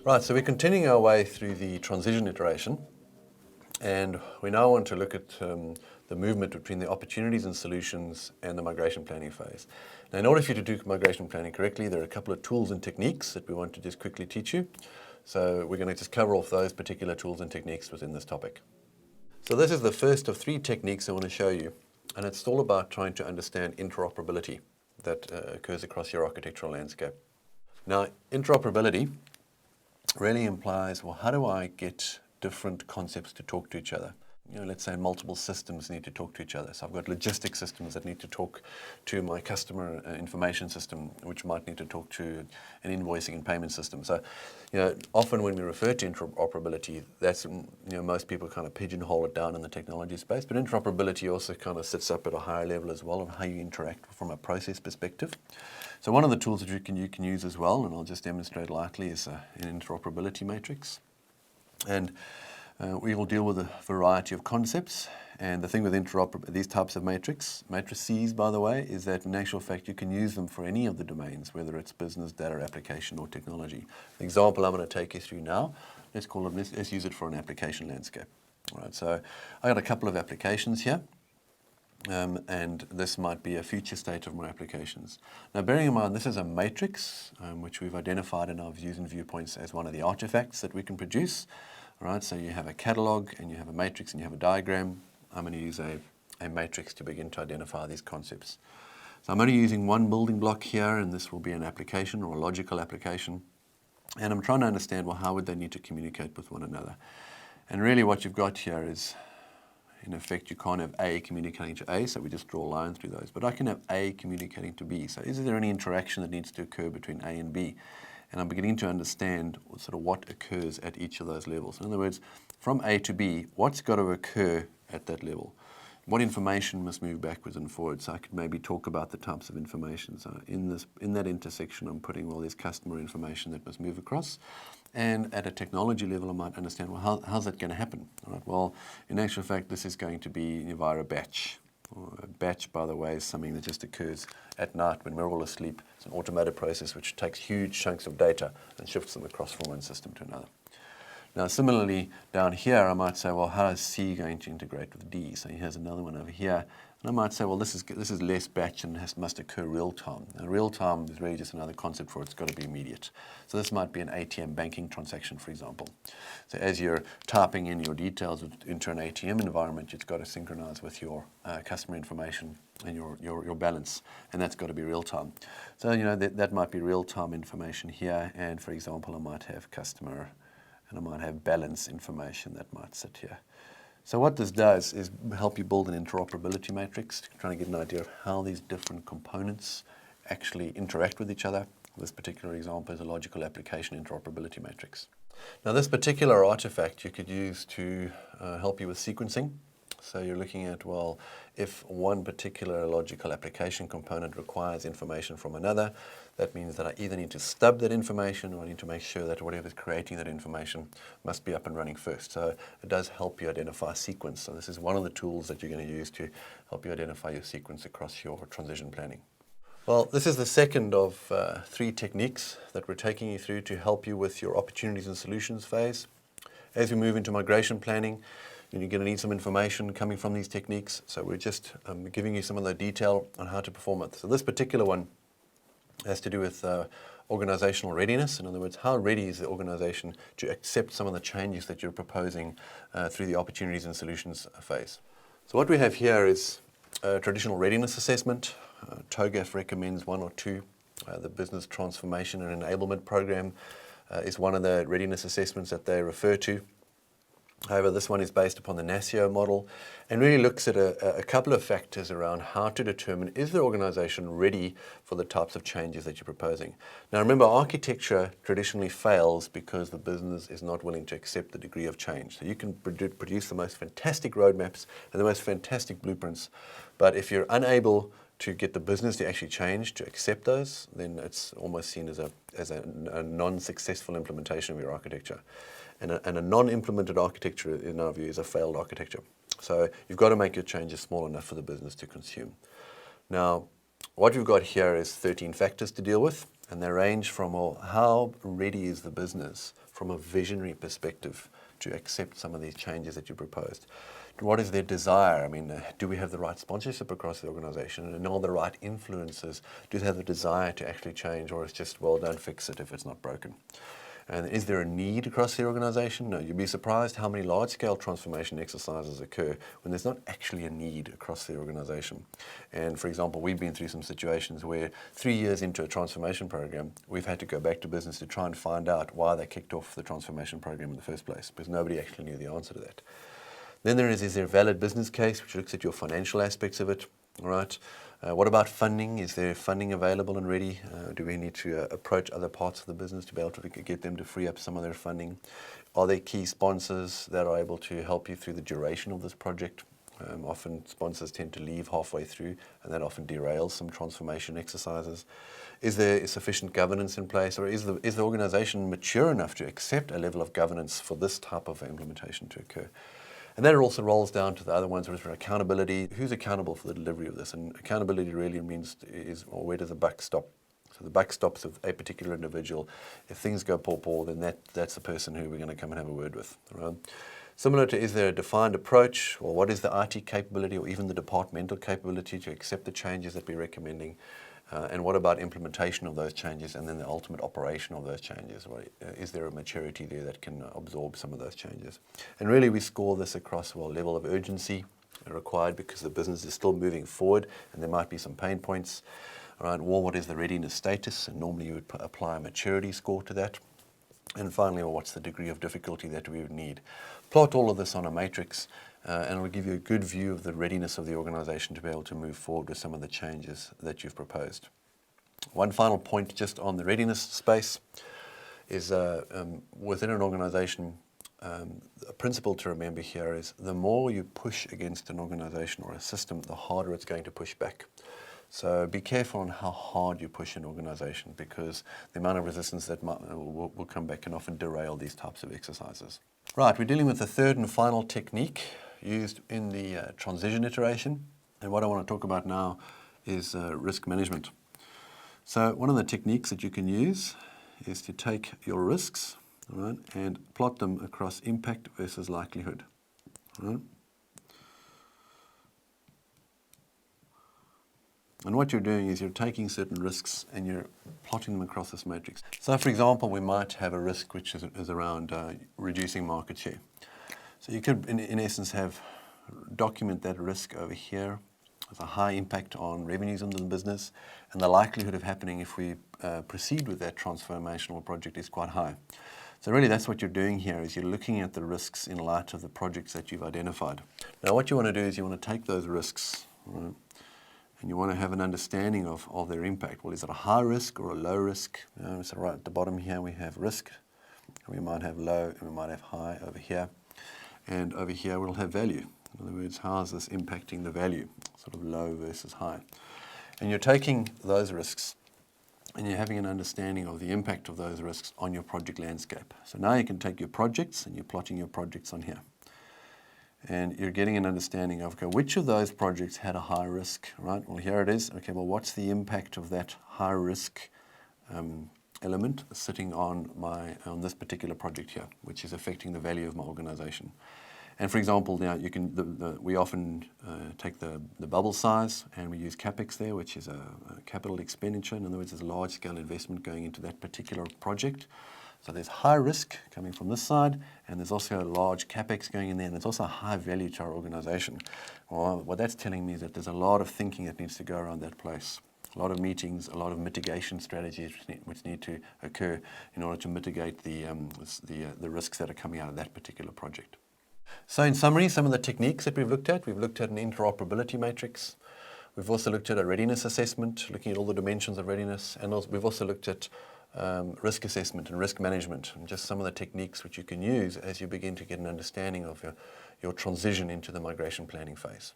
Right, so we're continuing our way through the transition iteration, and we now want to look at the movement between the opportunities and solutions and the migration planning phase. Now, in order for you to do migration planning correctly, there are a couple of tools and techniques that we want to just quickly teach you. So we're going to just cover off those particular tools and techniques within this topic. So this is the first of 3 techniques I want to show you, and it's all about trying to understand interoperability that occurs across your architectural landscape. Now, interoperability really implies, well, how do I get different concepts to talk to each other? You know, let's say multiple systems need to talk to each other. So I've got logistic systems that need to talk to my customer information system, which might need to talk to an invoicing and payment system. So, you know, often when we refer to interoperability, that's, you know, most people kind of pigeonhole it down in the technology space, but interoperability also kind of sits up at a higher level as well of how you interact from a process perspective. So one of the tools that you can use as well, and I'll just demonstrate lightly, is an interoperability matrix. And we will deal with a variety of concepts. And the thing with these types of matrices, by the way, is that in actual fact you can use them for any of the domains, whether it's business, data, application, or technology. The example I'm going to take you through now, let's use it for an application landscape. All right, so I got a couple of applications here. And this might be a future state of my applications. Now, bearing in mind this is a matrix, which we've identified in our views and viewpoints as one of the artifacts that we can produce. All right, so you have a catalog, and you have a matrix, and you have a diagram. I'm going to use a matrix to begin to identify these concepts. So I'm only using one building block here, and this will be an application or a logical application. And I'm trying to understand, well, how would they need to communicate with one another? And really what you've got here is, in effect, you can't have A communicating to A, so we just draw a line through those. But I can have A communicating to B. So is there any interaction that needs to occur between A and B? And I'm beginning to understand sort of what occurs at each of those levels. In other words, from A to B, what's got to occur at that level? What information must move backwards and forwards? So I could maybe talk about the types of information. So in that intersection, I'm putting all this customer information that must move across. And at a technology level, I might understand, well, how's that going to happen? All right, well, in actual fact, this is going to be via a batch. A batch, by the way, is something that just occurs at night when we're all asleep. It's an automated process which takes huge chunks of data and shifts them across from one system to another. Now, similarly, down here, I might say, well, how is C going to integrate with D? So here's another one over here. And I might say, well, this is less batch and must occur real time. Now, real time is really just another concept for it's got to be immediate. So this might be an ATM banking transaction, for example. So as you're typing in your details into an ATM environment, it's got to synchronize with your customer information and your balance, and that's got to be real time. So, you know, that might be real time information here. And for example, I might have customer and I might have balance information that might sit here. So what this does is help you build an interoperability matrix, trying to get an idea of how these different components actually interact with each other. This particular example is a logical application interoperability matrix. Now, this particular artifact you could use to help you with sequencing. So you're looking at, well, if one particular logical application component requires information from another, that means that I either need to stub that information or I need to make sure that whatever's creating that information must be up and running first. So it does help you identify sequence. So this is one of the tools that you're going to use to help you identify your sequence across your transition planning. Well, this is the second of 3 techniques that we're taking you through to help you with your opportunities and solutions phase. As we move into migration planning, you're going to need some information coming from these techniques. So we're just giving you some of the detail on how to perform it. So this particular one has to do with organizational readiness. In other words, how ready is the organization to accept some of the changes that you're proposing through the opportunities and solutions phase. So what we have here is a traditional readiness assessment. TOGAF recommends 1 or 2. The business transformation and enablement program is one of the readiness assessments that they refer to. However, this one is based upon the NASIO model and really looks at a couple of factors around how to determine, is the organization ready for the types of changes that you're proposing? Now remember, architecture traditionally fails because the business is not willing to accept the degree of change. So you can produce the most fantastic roadmaps and the most fantastic blueprints, but if you're unable to get the business to actually change, to accept those, then it's almost seen as a non-successful implementation of your architecture. And a non-implemented architecture, in our view, is a failed architecture. So you've got to make your changes small enough for the business to consume. Now, what we've got here is 13 factors to deal with. And they range from, well, how ready is the business from a visionary perspective to accept some of these changes that you proposed? What is their desire? I mean, do we have the right sponsorship across the organization? And all the right influencers? Do they have the desire to actually change, or it's just, well, don't fix it if it's not broken? And is there a need across the organization? No, you'd be surprised how many large-scale transformation exercises occur when there's not actually a need across the organization. And for example, we've been through some situations where 3 years into a transformation program, we've had to go back to business to try and find out why they kicked off the transformation program in the first place, because nobody actually knew the answer to that. Then is there a valid business case, which looks at your financial aspects of it, all right? What about funding? Is there funding available and ready? Do we need to approach other parts of the business to be able to get them to free up some of their funding? Are there key sponsors that are able to help you through the duration of this project? Often sponsors tend to leave halfway through, and that often derails some transformation exercises. Is there sufficient governance in place, or is the organization mature enough to accept a level of governance for this type of implementation to occur? And then it also rolls down to the other ones, which are accountability. Who's accountable for the delivery of this? And accountability really means well, where does the buck stop? So the buck stops with a particular individual. If things go poor, then that's the person who we're going to come and have a word with. Right? Similar to, is there a defined approach, or what is the IT capability or even the departmental capability to accept the changes that we're recommending? And what about implementation of those changes and then the ultimate operation of those changes? Right? Is there a maturity there that can absorb some of those changes? And really we score this across, well, level of urgency required because the business is still moving forward and there might be some pain points. Right? Well, what is the readiness status? And normally you would apply a maturity score to that. And finally, well, what's the degree of difficulty that we would need? Plot all of this on a matrix and it will give you a good view of the readiness of the organization to be able to move forward with some of the changes that you've proposed. One final point just on the readiness space is within an organization, a principle to remember here is the more you push against an organization or a system, the harder it's going to push back. So be careful on how hard you push an organization, because the amount of resistance that will come back can often derail these types of exercises. Right, we're dealing with the third and final technique used in the transition iteration. And what I want to talk about now is risk management. So one of the techniques that you can use is to take your risks, all right, and plot them across impact versus likelihood. All right? And what you're doing is you're taking certain risks and you're plotting them across this matrix. So for example, we might have a risk which is around reducing market share. So you could, in essence, document that risk over here as a high impact on revenues in the business, and the likelihood of happening if we proceed with that transformational project is quite high. So really that's what you're doing here, is you're looking at the risks in light of the projects that you've identified. Now what you want to do is you want to take those risks, right, and you want to have an understanding of their impact. Well, is it a high risk or a low risk? So right at the bottom here we have risk, and we might have low, and we might have high over here. And over here we'll have value. In other words, how is this impacting the value? Sort of low versus high. And you're taking those risks and you're having an understanding of the impact of those risks on your project landscape. So now you can take your projects and you're plotting your projects on here. And you're getting an understanding of, okay, which of those projects had a high risk, right? Well, here it is. Okay, well, what's the impact of that high risk element sitting on this particular project here, which is affecting the value of my organization? And for example, now you can we often take the bubble size and we use CapEx there, which is a capital expenditure. In other words, there's a large scale investment going into that particular project. So there's high risk coming from this side, and there's also a large CapEx going in there, and there's also a high value to our organization. Well, what that's telling me is that there's a lot of thinking that needs to go around that place. A lot of meetings, a lot of mitigation strategies which need to occur in order to mitigate the risks that are coming out of that particular project. So in summary, some of the techniques that we've looked at an interoperability matrix. We've also looked at a readiness assessment, looking at all the dimensions of readiness, and we've also looked at risk assessment and risk management, and just some of the techniques which you can use as you begin to get an understanding of your transition into the migration planning phase.